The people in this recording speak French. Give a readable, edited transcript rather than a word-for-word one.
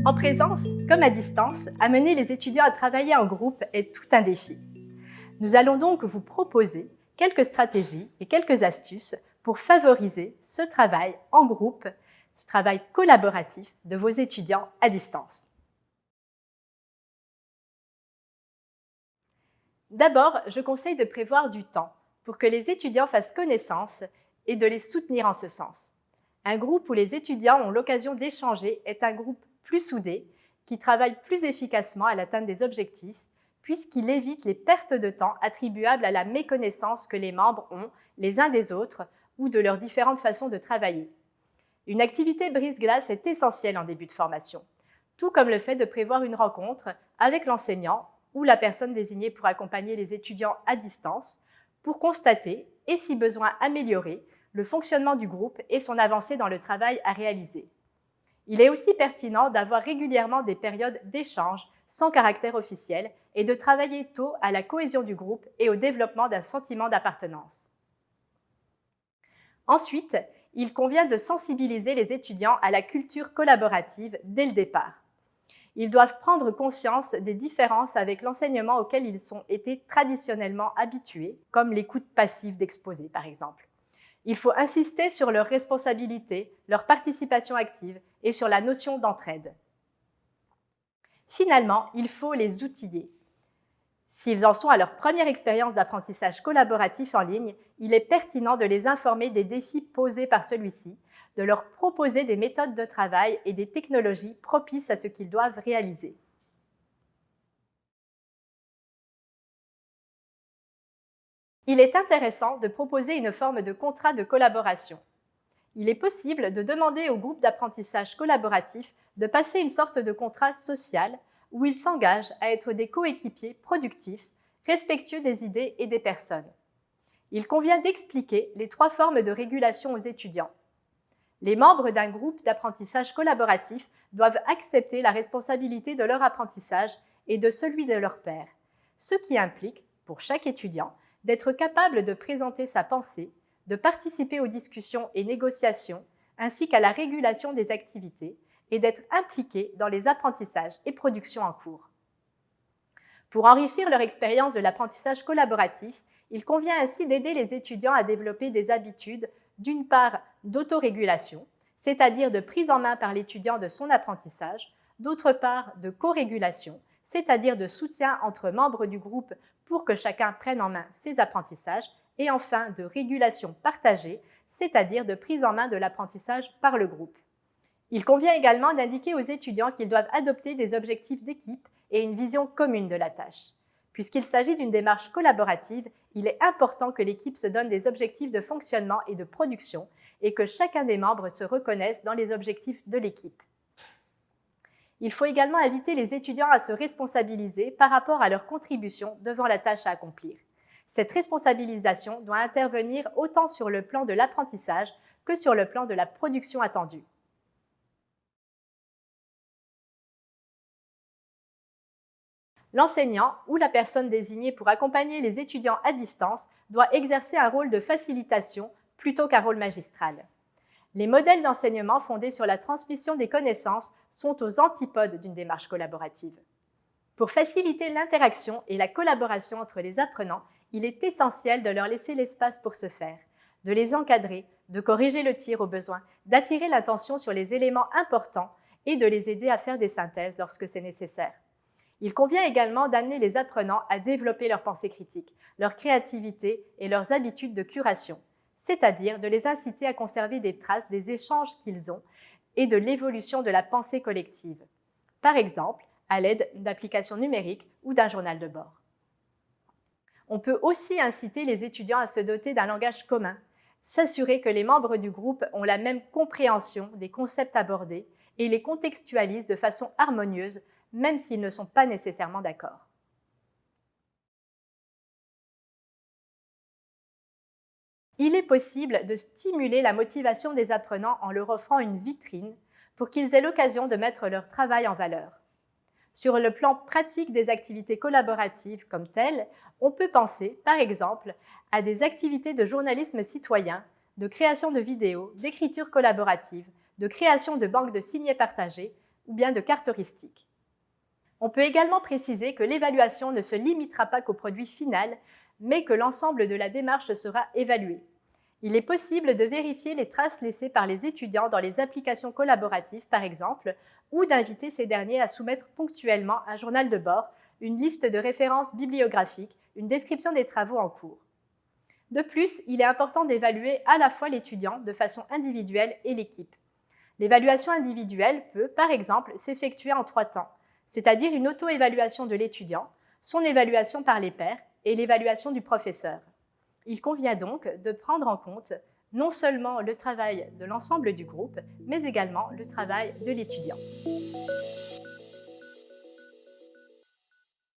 En présence comme à distance, amener les étudiants à travailler en groupe est tout un défi. Nous allons donc vous proposer quelques stratégies et quelques astuces pour favoriser ce travail en groupe, ce travail collaboratif de vos étudiants à distance. D'abord, je conseille de prévoir du temps pour que les étudiants fassent connaissance et de les soutenir en ce sens. Un groupe où les étudiants ont l'occasion d'échanger est un groupe plus soudé, qui travaille plus efficacement à l'atteinte des objectifs, puisqu'il évite les pertes de temps attribuables à la méconnaissance que les membres ont les uns des autres ou de leurs différentes façons de travailler. Une activité brise-glace est essentielle en début de formation, tout comme le fait de prévoir une rencontre avec l'enseignant ou la personne désignée pour accompagner les étudiants à distance pour constater et, si besoin, améliorer le fonctionnement du groupe et son avancée dans le travail à réaliser. Il est aussi pertinent d'avoir régulièrement des périodes d'échange sans caractère officiel et de travailler tôt à la cohésion du groupe et au développement d'un sentiment d'appartenance. Ensuite, il convient de sensibiliser les étudiants à la culture collaborative dès le départ. Ils doivent prendre conscience des différences avec l'enseignement auquel ils ont été traditionnellement habitués, comme l'écoute passive d'exposés par exemple. Il faut insister sur leur responsabilité, leur participation active et sur la notion d'entraide. Finalement, il faut les outiller. S'ils en sont à leur première expérience d'apprentissage collaboratif en ligne, il est pertinent de les informer des défis posés par celui-ci, de leur proposer des méthodes de travail et des technologies propices à ce qu'ils doivent réaliser. Il est intéressant de proposer une forme de contrat de collaboration. Il est possible de demander au groupe d'apprentissage collaboratif de passer une sorte de contrat social où ils s'engagent à être des coéquipiers productifs, respectueux des idées et des personnes. Il convient d'expliquer les 3 formes de régulation aux étudiants. Les membres d'un groupe d'apprentissage collaboratif doivent accepter la responsabilité de leur apprentissage et de celui de leur pairs, ce qui implique, pour chaque étudiant, d'être capable de présenter sa pensée, de participer aux discussions et négociations, ainsi qu'à la régulation des activités, et d'être impliqué dans les apprentissages et productions en cours. Pour enrichir leur expérience de l'apprentissage collaboratif, il convient ainsi d'aider les étudiants à développer des habitudes, d'une part d'autorégulation, c'est-à-dire de prise en main par l'étudiant de son apprentissage, d'autre part de co-régulation, c'est-à-dire de soutien entre membres du groupe pour que chacun prenne en main ses apprentissages, et enfin de régulation partagée, c'est-à-dire de prise en main de l'apprentissage par le groupe. Il convient également d'indiquer aux étudiants qu'ils doivent adopter des objectifs d'équipe et une vision commune de la tâche. Puisqu'il s'agit d'une démarche collaborative, il est important que l'équipe se donne des objectifs de fonctionnement et de production et que chacun des membres se reconnaisse dans les objectifs de l'équipe. Il faut également inviter les étudiants à se responsabiliser par rapport à leur contribution devant la tâche à accomplir. Cette responsabilisation doit intervenir autant sur le plan de l'apprentissage que sur le plan de la production attendue. L'enseignant ou la personne désignée pour accompagner les étudiants à distance doit exercer un rôle de facilitation plutôt qu'un rôle magistral. Les modèles d'enseignement fondés sur la transmission des connaissances sont aux antipodes d'une démarche collaborative. Pour faciliter l'interaction et la collaboration entre les apprenants, il est essentiel de leur laisser l'espace pour se faire, de les encadrer, de corriger le tir au besoin, d'attirer l'attention sur les éléments importants et de les aider à faire des synthèses lorsque c'est nécessaire. Il convient également d'amener les apprenants à développer leur pensée critique, leur créativité et leurs habitudes de curation, c'est-à-dire de les inciter à conserver des traces des échanges qu'ils ont et de l'évolution de la pensée collective, par exemple à l'aide d'applications numériques ou d'un journal de bord. On peut aussi inciter les étudiants à se doter d'un langage commun, s'assurer que les membres du groupe ont la même compréhension des concepts abordés et les contextualisent de façon harmonieuse, même s'ils ne sont pas nécessairement d'accord. Il est possible de stimuler la motivation des apprenants en leur offrant une vitrine pour qu'ils aient l'occasion de mettre leur travail en valeur. Sur le plan pratique des activités collaboratives comme telles, on peut penser, par exemple, à des activités de journalisme citoyen, de création de vidéos, d'écriture collaborative, de création de banques de signets partagés ou bien de caractéristiques. On peut également préciser que l'évaluation ne se limitera pas qu'au produit final, mais que l'ensemble de la démarche sera évalué. Il est possible de vérifier les traces laissées par les étudiants dans les applications collaboratives, par exemple, ou d'inviter ces derniers à soumettre ponctuellement un journal de bord, une liste de références bibliographiques, une description des travaux en cours. De plus, il est important d'évaluer à la fois l'étudiant de façon individuelle et l'équipe. L'évaluation individuelle peut, par exemple, s'effectuer en 3 temps, c'est-à-dire une auto-évaluation de l'étudiant, son évaluation par les pairs et l'évaluation du professeur. Il convient donc de prendre en compte non seulement le travail de l'ensemble du groupe, mais également le travail de l'étudiant.